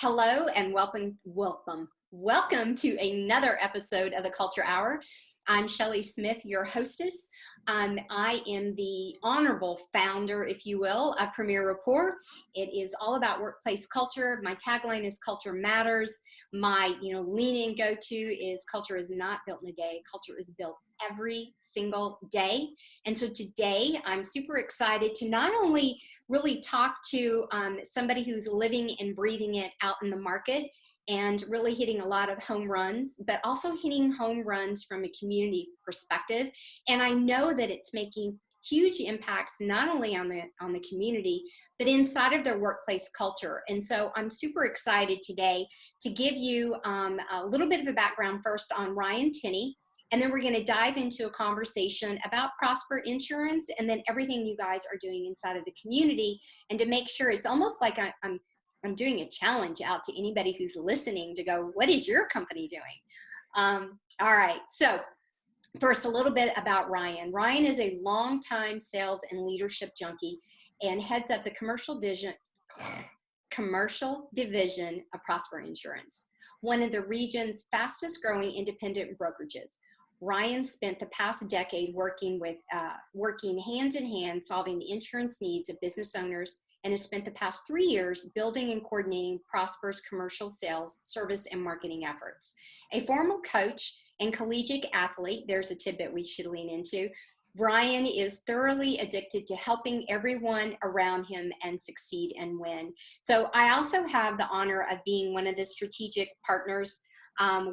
Hello and welcome to another episode of the Culture Hour. I'm Shelley Smith, your hostess. I am the honorable founder, if you will, of Premier Rapport. It is all about workplace culture. My tagline is Culture Matters. My lean in go-to is culture is not built in a day. Culture is built every single day. And so today I'm super excited to not only really talk to somebody who's living and breathing it out in the market and really hitting a lot of home runs, but also hitting home runs from a community perspective. And I know that it's making huge impacts not only on the community, but inside of their workplace culture. And so I'm super excited today to give you a little bit of a background first on Ryan Tinney, and then we're going to dive into a conversation about Prosper Insurance and then everything you guys are doing inside of the community. And to make sure, it's almost like I'm doing a challenge out to anybody who's listening to go, what is your company doing? All right. So first, a little bit about Ryan. Ryan is a longtime sales and leadership junkie and heads up the commercial division of Prosper Insurance, one of the region's fastest growing independent brokerages. Ryan spent the past decade working hand in hand, solving the insurance needs of business owners, and has spent the past 3 years building and coordinating Prosper's commercial sales, service, and marketing efforts. A former coach and collegiate athlete, there's a tidbit we should lean into, Ryan is thoroughly addicted to helping everyone around him and succeed and win. So I also have the honor of being one of the strategic partners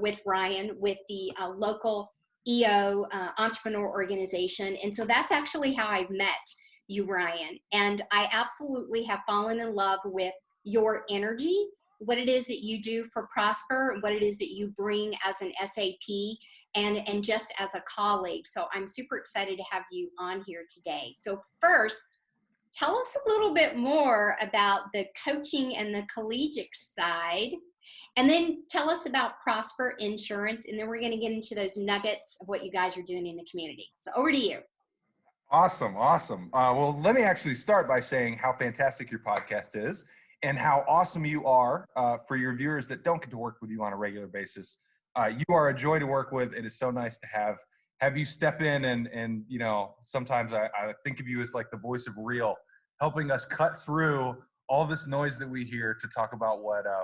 with Ryan with the local EO entrepreneur organization. And so that's actually how I met you, Ryan. And I absolutely have fallen in love with your energy, what it is that you do for Prosper, what it is that you bring as an SAP and just as a colleague. So I'm super excited to have you on here today. So first, tell us a little bit more about the coaching and the collegiate side, and then tell us about Prosper Insurance, and then we're going to get into those nuggets of what you guys are doing in the community. So over to you. Awesome. Well, let me actually start by saying how fantastic your podcast is and how awesome you are for your viewers that don't get to work with you on a regular basis. You are a joy to work with. It is so nice to have you step in and sometimes I think of you as like the voice of real, helping us cut through all this noise that we hear to talk about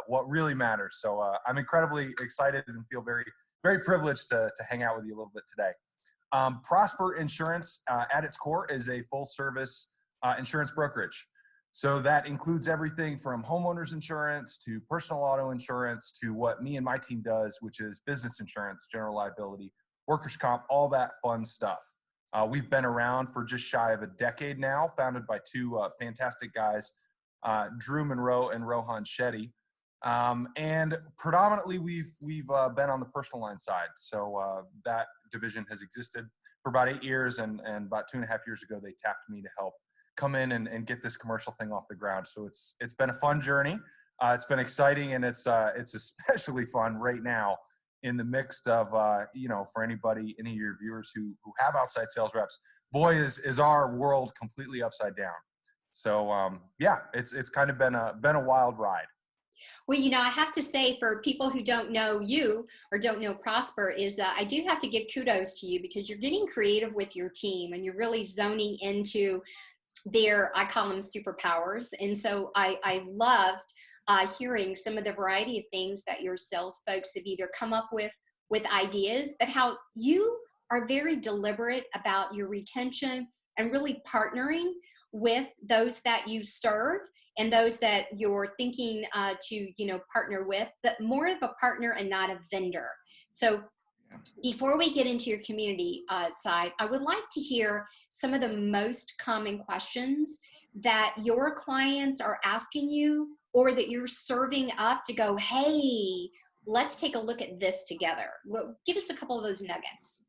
what really matters. So I'm incredibly excited and feel very, very privileged to hang out with you a little bit today. Prosper Insurance at its core is a full service insurance brokerage. So that includes everything from homeowners insurance to personal auto insurance to what me and my team does, which is business insurance, general liability, workers' comp, all that fun stuff. We've been around for just shy of a decade now, founded by two fantastic guys, Drew Monroe and Rohan Shetty. And predominantly we've been on the personal line side. So that division has existed for about 8 years, and about 2.5 years ago, they tapped me to help come in and get this commercial thing off the ground. So it's been a fun journey. It's been exciting, and it's especially fun right now in the midst of, for any of your viewers who have outside sales reps, boy, is our world completely upside down. So it's kind of been a wild ride. Well, I have to say, for people who don't know you or don't know Prosper, is I do have to give kudos to you because you're getting creative with your team and you're really zoning into their, I call them superpowers. And so I loved hearing some of the variety of things that your sales folks have either come up with ideas, but how you are very deliberate about your retention and really partnering with those that you serve and those that you're thinking to partner with, but more of a partner and not a vendor. So before we get into your community side, I would like to hear some of the most common questions that your clients are asking you or that you're serving up to go, hey, let's take a look at this together. Well, give us a couple of those nuggets.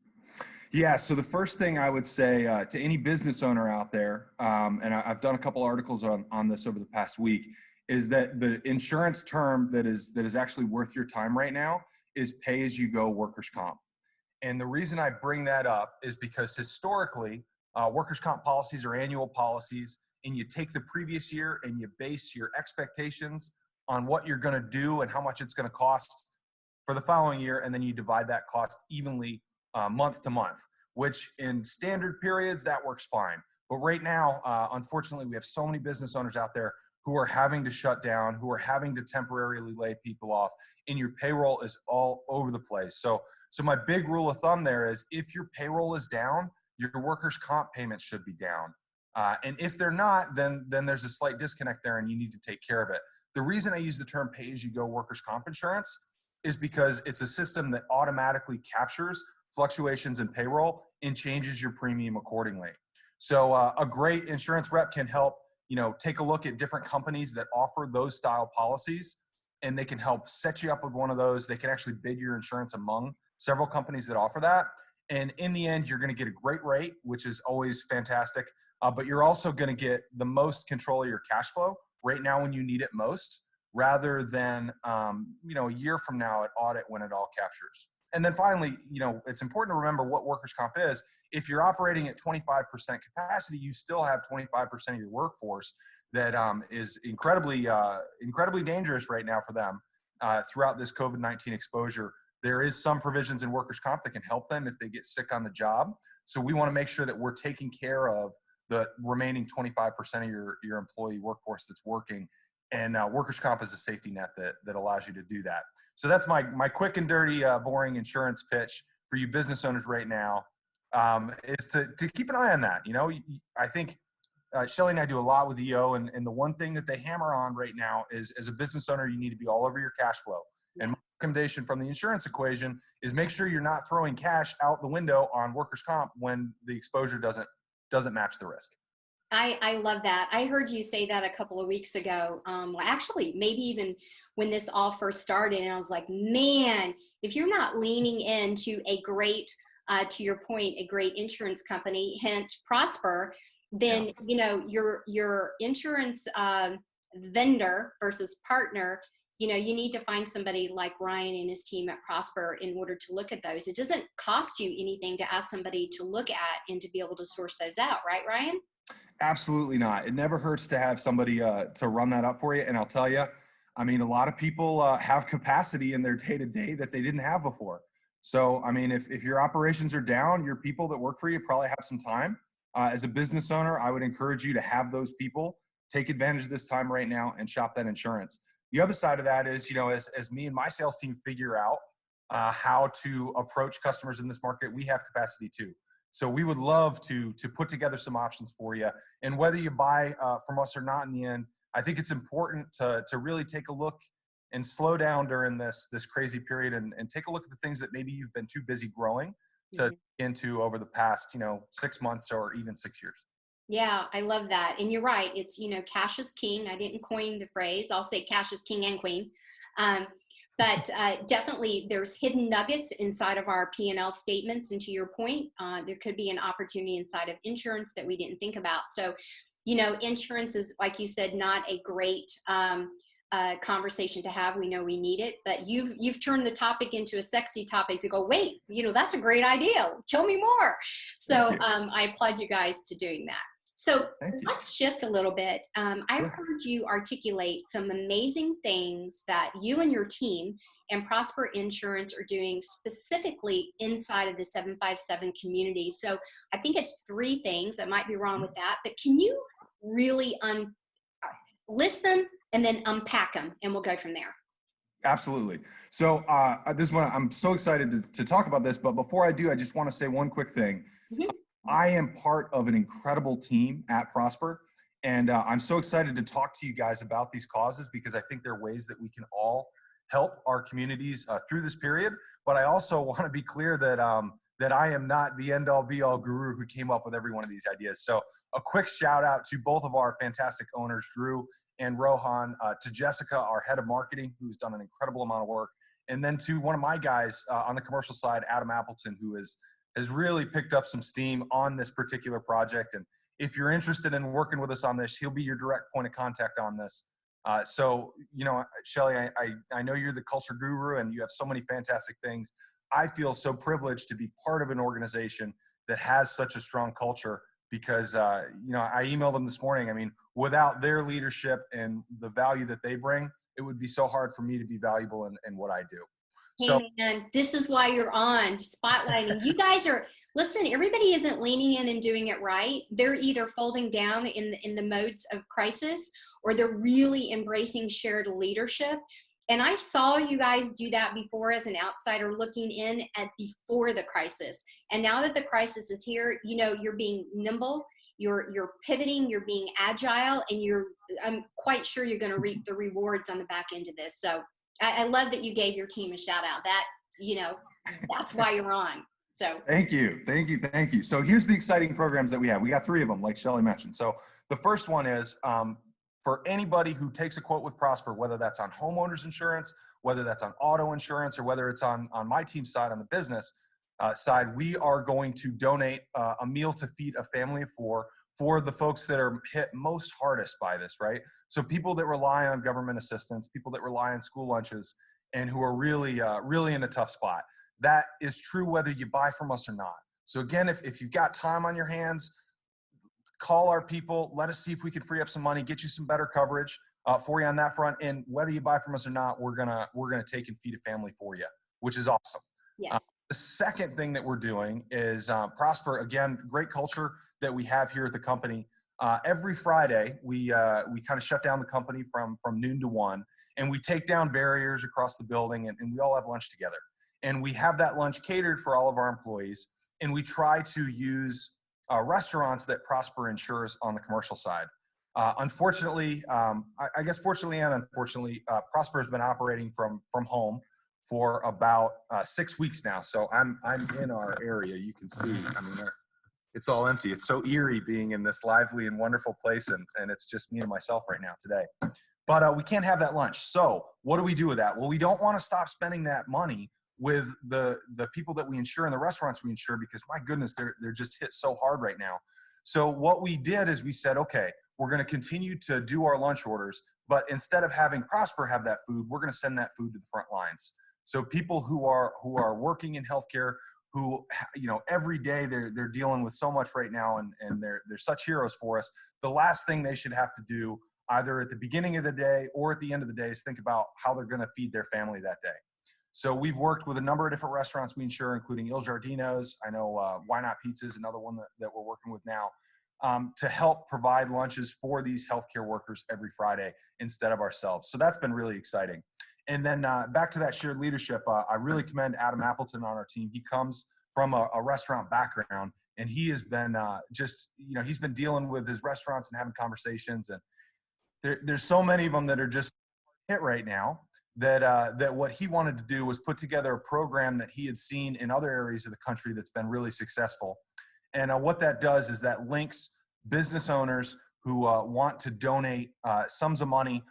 Yeah, so the first thing I would say to any business owner out there, and I've done a couple articles on this over the past week, is that the insurance term that is actually worth your time right now is pay-as-you-go workers' comp. And the reason I bring that up is because historically, workers' comp policies are annual policies, and you take the previous year and you base your expectations on what you're going to do and how much it's going to cost for the following year, and then you divide that cost evenly month to month, which in standard periods, that works fine. But right now, unfortunately, we have so many business owners out there who are having to shut down, who are having to temporarily lay people off, and your payroll is all over the place. So my big rule of thumb there is if your payroll is down, your workers' comp payments should be down. And if they're not, then there's a slight disconnect there and you need to take care of it. The reason I use the term pay-as-you-go workers' comp insurance is because it's a system that automatically captures fluctuations in payroll and changes your premium accordingly. So a great insurance rep can help, take a look at different companies that offer those style policies, and they can help set you up with one of those. They can actually bid your insurance among several companies that offer that. And in the end, you're going to get a great rate, which is always fantastic. But you're also going to get the most control of your cash flow right now when you need it most, rather than, a year from now at audit when it all captures. And then finally, it's important to remember what workers' comp is. If you're operating at 25% capacity, you still have 25% of your workforce that is incredibly dangerous right now for them throughout this COVID-19 exposure. There is some provisions in workers' comp that can help them if they get sick on the job. So we want to make sure that we're taking care of the remaining 25% of your employee workforce that's working. And workers' comp is a safety net that allows you to do that. So that's my quick and dirty, boring insurance pitch for you business owners right now, is to keep an eye on that. I think Shelley and I do a lot with EO, and the one thing that they hammer on right now is, as a business owner, you need to be all over your cash flow. And my recommendation from the insurance equation is make sure you're not throwing cash out the window on workers' comp when the exposure doesn't match the risk. I love that. I heard you say that a couple of weeks ago. Actually, maybe even when this all first started, and I was like, man, if you're not leaning into a great, to your point, a great insurance company, hint Prosper, then your insurance vendor versus partner, you need to find somebody like Ryan and his team at Prosper in order to look at those. It doesn't cost you anything to ask somebody to look at and to be able to source those out, right, Ryan? Absolutely not. It never hurts to have somebody to run that up for you. And I'll tell you, a lot of people have capacity in their day-to-day that they didn't have before. So, if your operations are down, your people that work for you probably have some time. As a business owner, I would encourage you to have those people take advantage of this time right now and shop that insurance. The other side of that is, as me and my sales team figure out how to approach customers in this market, we have capacity too. So we would love to put together some options for you. And whether you buy from us or not in the end, I think it's important to really take a look and slow down during this crazy period and take a look at the things that maybe you've been too busy growing to into over the past, 6 months or even 6 years. Yeah, I love that. And you're right. It's, cash is king. I didn't coin the phrase. I'll say cash is king and queen. But definitely there's hidden nuggets inside of our P&L statements. And to your point, there could be an opportunity inside of insurance that we didn't think about. So, insurance is, like you said, not a great conversation to have. We know we need it, but you've turned the topic into a sexy topic to go, wait, that's a great idea. Tell me more. So I applaud you guys to doing that. So let's shift a little bit. I've heard you articulate some amazing things that you and your team and Prosper Insurance are doing specifically inside of the 757 community. So I think it's 3 things. I might be wrong with that, but can you really list them and then unpack them, and we'll go from there? Absolutely. So this one, I'm so excited to talk about this, but before I do, I just want to say one quick thing. Mm-hmm. I am part of an incredible team at Prosper, and I'm so excited to talk to you guys about these causes because I think there are ways that we can all help our communities through this period. But I also want to be clear that that I am not the end-all be-all guru who came up with every one of these ideas. So a quick shout out to both of our fantastic owners, Drew and Rohan, to Jessica, our head of marketing, who's done an incredible amount of work, and then to one of my guys on the commercial side, Adam Appleton, who has really picked up some steam on this particular project. And if you're interested in working with us on this, he'll be your direct point of contact on this. So, Shelley, I know you're the culture guru and you have so many fantastic things. I feel so privileged to be part of an organization that has such a strong culture because, I emailed them this morning. Without their leadership and the value that they bring, it would be so hard for me to be valuable in what I do. Hey man, this is why you're on, spotlighting. You guys are, listen, everybody isn't leaning in and doing it right. They're either folding down in the modes of crisis, or they're really embracing shared leadership. And I saw you guys do that before as an outsider looking in at before the crisis. And now that the crisis is here, you know, you're being nimble, you're pivoting, you're being agile, and I'm quite sure you're going to reap the rewards on the back end of this. So I love that you gave your team a shout out. That, you know, that's why you're on. So thank you. So here's the exciting programs that we have. We got 3 of them, like Shelley mentioned. So the first one is for anybody who takes a quote with Prosper, whether that's on homeowners insurance, whether that's on auto insurance, or whether it's on my team's side, on the business side, we are going to donate a meal to feed a family of 4 for the folks that are hit most hardest by this, right? So people that rely on government assistance, people that rely on school lunches, and who are really, really in a tough spot. That is true whether you buy from us or not. So again, if you've got time on your hands, call our people, let us see if we can free up some money, get you some better coverage for you on that front. And whether you buy from us or not, we're gonna take and feed a family for you, which is awesome. yes. The second thing that we're doing is Prosper, again, great culture that we have here at the company. Every Friday, we kind of shut down the company from noon to 1, and we take down barriers across the building, and we all have lunch together. And we have that lunch catered for all of our employees, and we try to use restaurants that Prosper insures on the commercial side. Unfortunately, I guess fortunately and unfortunately, Prosper has been operating from home for about 6 weeks now. So I'm in our area. You can see, I mean, it's all empty. It's so eerie being in this lively and wonderful place, and it's just me and myself right now today. But we can't have that lunch. So what do we do with that? Well, we don't want to stop spending that money with the people that we insure and the restaurants we insure, because my goodness, they're just hit so hard right now. So what we did is we said, okay, we're going to continue to do our lunch orders, but instead of having Prosper have that food, we're going to send that food to the front lines. So people who are working in healthcare, who, you know, every day they're dealing with so much right now, and they're such heroes for us. The last thing they should have to do, either at the beginning of the day or at the end of the day, is think about how they're going to feed their family that day. So we've worked with a number of different restaurants we insure, including Il Giardino's. I know Why Not Pizza is another one that we're working with now, to help provide lunches for these healthcare workers every Friday instead of ourselves. So that's been really exciting. And then back to that shared leadership, I really commend Adam Appleton on our team. He comes from a restaurant background, and he has been he's been dealing with his restaurants and having conversations. And there's so many of them that are just hit right now, that what he wanted to do was put together a program that he had seen in other areas of the country that's been really successful. And what that does is that links business owners who want to donate sums of money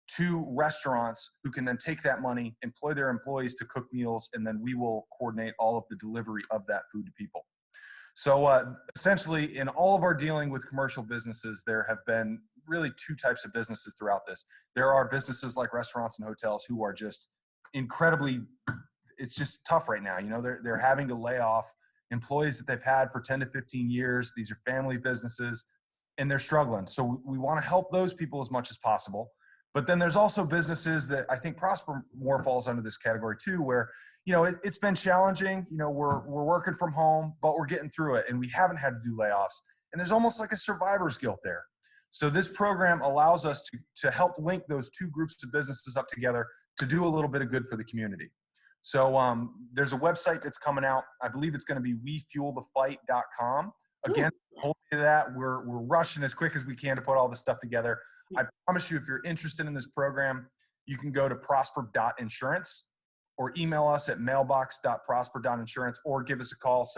to restaurants, who can then take that money, employ their employees to cook meals, and then we will coordinate all of the delivery of that food to people. So essentially, in all of our dealing with commercial businesses, there have been really 2 types of businesses throughout this. There are businesses like restaurants and hotels who are just incredibly, it's just tough right now. You know, they're having to lay off employees that they've had for 10 to 15 years. These are family businesses, and they're struggling. So we want to help those people as much as possible. But then there's also businesses that I think Prosper more falls under this category too, where, you know, it's been challenging. You know, we're working from home, but we're getting through it, and we haven't had to do layoffs. And there's almost like a survivor's guilt there. So this program allows us to help link those 2 groups of businesses up together to do a little bit of good for the community. So there's a website that's coming out. I believe it's going to be wefuelthefight.com. Again, hold me to that. We're rushing as quick as we can to put all this stuff together. I promise you, if you're interested in this program, you can go to prosper.insurance or email us at mailbox.prosper.insurance, or give us a call,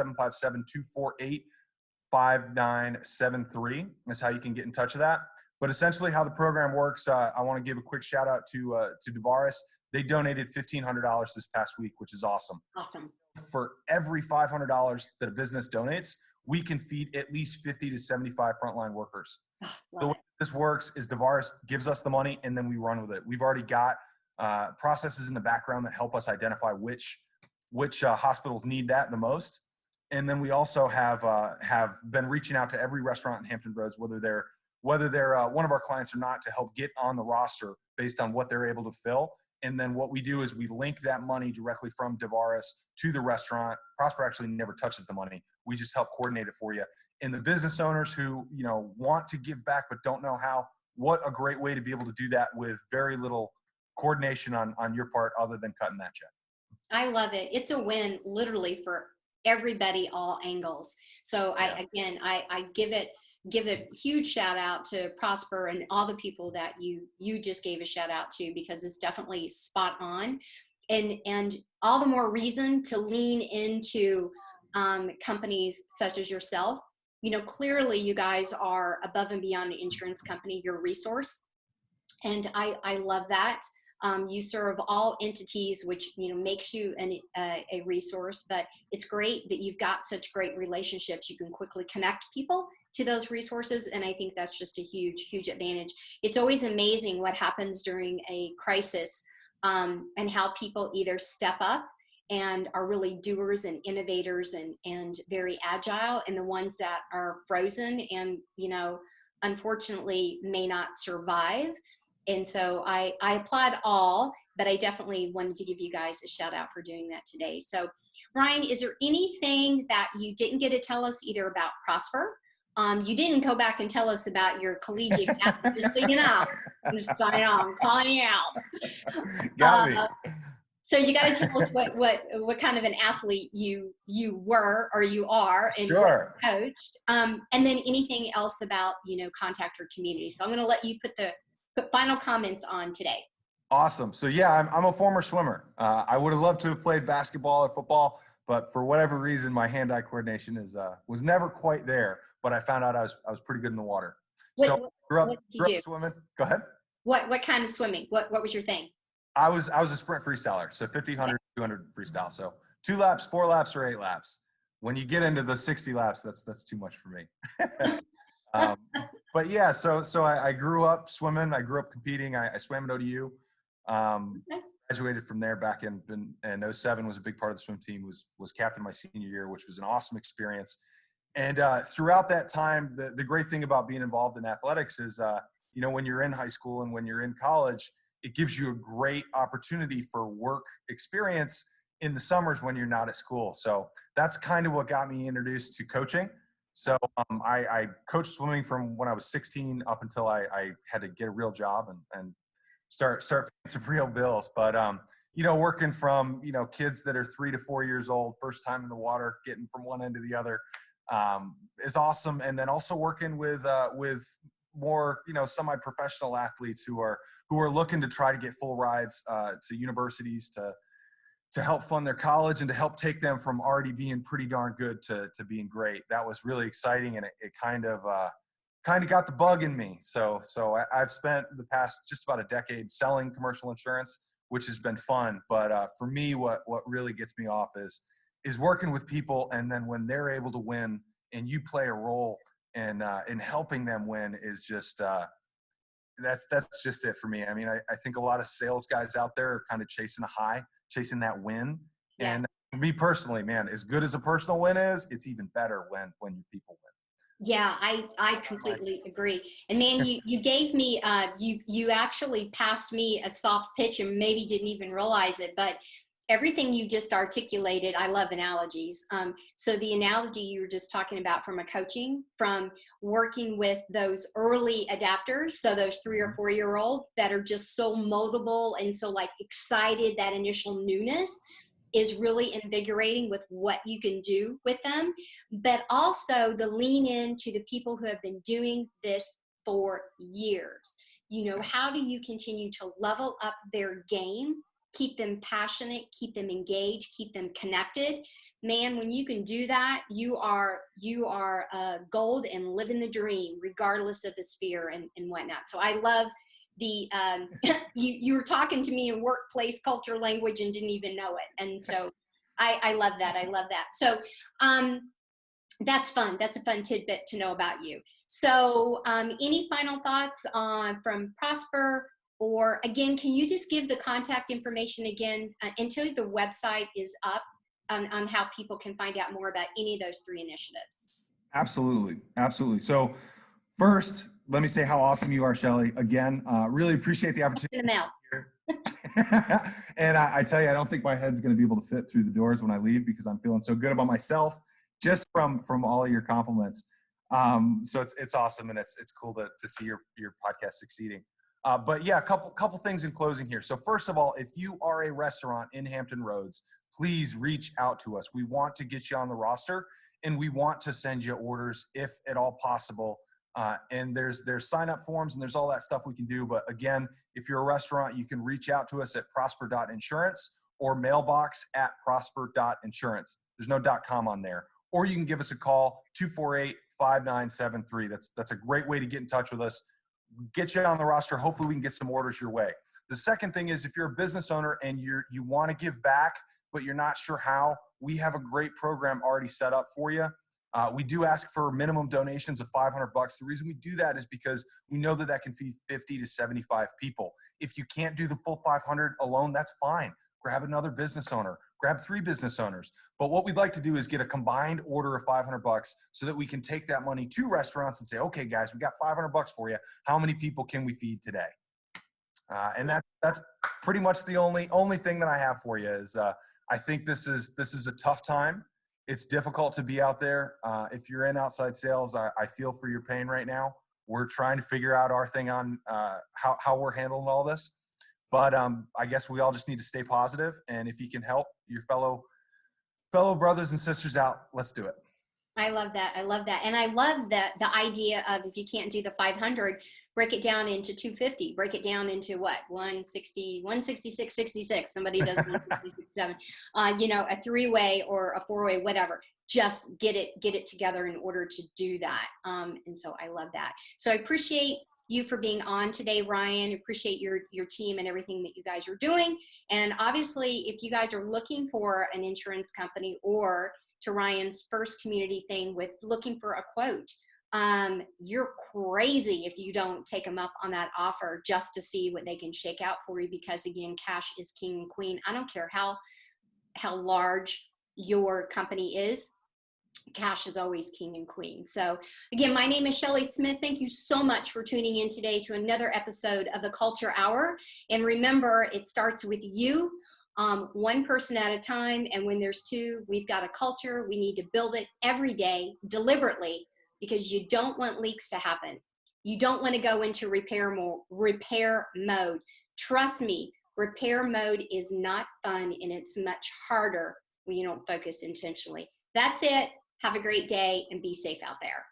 757-248-5973 is how you can get in touch with that. But essentially how the program works, I want to give a quick shout out to Devaris. They donated $1,500 this past week, which is awesome. Awesome. For every $500 that a business donates, we can feed at least 50 to 75 frontline workers. The way this works is Devaris gives us the money, and then we run with it. We've already got processes in the background that help us identify which hospitals need that the most. And then we also have been reaching out to every restaurant in Hampton Roads, whether they're whether they're one of our clients or not, to help get on the roster based on what they're able to fill. And then what we do is we link that money directly from Devaris to the restaurant. Prosper actually never touches the money. We just help coordinate it for you. And the business owners who, want to give back but don't know how, what a great way to be able to do that with very little coordination on your part other than cutting that check. I love it. It's a win literally for everybody, all angles. So I give a huge shout out to Prosper and all the people that you just gave a shout out to, because it's definitely spot on, and all the more reason to lean into companies such as yourself. Clearly you guys are above and beyond an insurance company. You're a resource, and I love that. You serve all entities, which makes you a resource. But it's great that you've got such great relationships. You can quickly connect people to those resources, and I think that's just a huge advantage. It's always amazing what happens during a crisis, and how people either step up and are really doers and innovators and very agile, and the ones that are frozen and unfortunately may not survive. And so I applaud all, but I definitely wanted to give you guys a shout out for doing that today. So Ryan, is there anything that you didn't get to tell us either about Prosper? You didn't go back and tell us about your collegiate athlete, just so you know. I'm calling you out. Got me. So you got to tell us what kind of an athlete you were or you are and Sure. coached, and then anything else about contact or community. So I'm going to let you put final comments on today. Awesome. So yeah, I'm a former swimmer. I would have loved to have played basketball or football, but for whatever reason, my hand-eye coordination was never quite there. But I found out I was pretty good in the water. So grew up swimming. Go ahead. What kind of swimming? What was your thing? I was a sprint freestyler, so 50, 100, 200 freestyle. So 2 laps, 4 laps, or 8 laps. When you get into the 60 laps, that's too much for me. But yeah, so I grew up swimming. I grew up competing. I swam at ODU. Graduated from there back in 07. Was a big part of the swim team. Was captain my senior year, which was an awesome experience. And throughout that time, the great thing about being involved in athletics is, when you're in high school and when you're in college, it gives you a great opportunity for work experience in the summers when you're not at school. So that's kind of what got me introduced to coaching. So I coached swimming from when I was 16 up until I had to get a real job and start paying some real bills. But, working from, kids that are 3 to 4 years old, first time in the water, getting from one end to the other, is awesome. And then also working with more, semi-professional athletes who are looking to try to get full rides to universities to help fund their college and to help take them from already being pretty darn good to being great. That was really exciting, and it kind of got the bug in me. So I've spent the past just about a decade selling commercial insurance, which has been fun. But for me, what really gets me off is working with people, and then when they're able to win and you play a role in helping them win is just that's just it for me. I mean, I think a lot of sales guys out there are kind of chasing a high, chasing that win. Yeah. And for me personally, man, as good as a personal win is, it's even better when your people win. Yeah, I completely agree. And man, you gave me, you actually passed me a soft pitch and maybe didn't even realize it, but everything you just articulated, I love analogies. So the analogy you were just talking about from from working with those early adapters, so those 3 or 4 year olds that are just so moldable and so excited, that initial newness is really invigorating with what you can do with them, but also the lean into the people who have been doing this for years. How do you continue to level up their game, keep them passionate, keep them engaged, keep them connected? Man, when you can do that, you are gold and living the dream, regardless of the sphere and whatnot. So I love the you were talking to me in workplace culture language and didn't even know it, and so I love that. So that's fun. That's a fun tidbit to know about you. So any final thoughts from Prosper? Or again, can you just give the contact information again until the website is up on how people can find out more about any of those 3 initiatives? Absolutely. So first, let me say how awesome you are, Shelley. Again, really appreciate the opportunity. In the mail. And I tell you, I don't think my head's going to be able to fit through the doors when I leave because I'm feeling so good about myself just from all of your compliments. So it's awesome, and it's cool to see your podcast succeeding. But yeah, a couple things in closing here. So first of all, if you are a restaurant in Hampton Roads, please reach out to us. We want to get you on the roster, and we want to send you orders if at all possible. And there's sign up forms and there's all that stuff we can do. But again, if you're a restaurant, you can reach out to us at prosper.insurance or mailbox@prosper.insurance. There's no .com on there. Or you can give us a call, 248-5973. That's a great way to get in touch with us. Get you on the roster. Hopefully we can get some orders your way. The second thing is if you're a business owner and you want to give back, but you're not sure how, we have a great program already set up for you. We do ask for minimum donations of $500. The reason we do that is because we know that can feed 50 to 75 people. If you can't do the full 500 alone, that's fine. Grab another business owner, grab 3 business owners. But what we'd like to do is get a combined order of $500 so that we can take that money to restaurants and say, okay, guys, we got $500 for you. How many people can we feed today? And that's pretty much the only thing that I have for you is I think this is a tough time. It's difficult to be out there. If you're in outside sales, I feel for your pain right now. We're trying to figure out our thing on how we're handling all this. But I guess we all just need to stay positive. And if you can help your fellow brothers and sisters out, let's do it. I love that. I love that. And I love that the idea of if you can't do the 500, break it down into 250, break it down into what? 160, 166, 66. Somebody does 167, a 3-way or a 4-way, whatever. Just get it together in order to do that. And so I love that. So I appreciate you for being on today, Ryan. Appreciate your team and everything that you guys are doing. And obviously, if you guys are looking for an insurance company or to Ryan's first community thing with looking for a quote, you're crazy if you don't take them up on that offer just to see what they can shake out for you, because again, cash is king and queen. I don't care how large your company is. Cash is always king and queen. So again, my name is Shelley Smith. Thank you so much for tuning in today to another episode of the Culture Hour. And remember, it starts with you, one person at a time. And when there's 2, we've got a culture. We need to build it every day, deliberately, because you don't want leaks to happen. You don't want to go into repair mode. Trust me, repair mode is not fun, and it's much harder when you don't focus intentionally. That's it. Have a great day and be safe out there.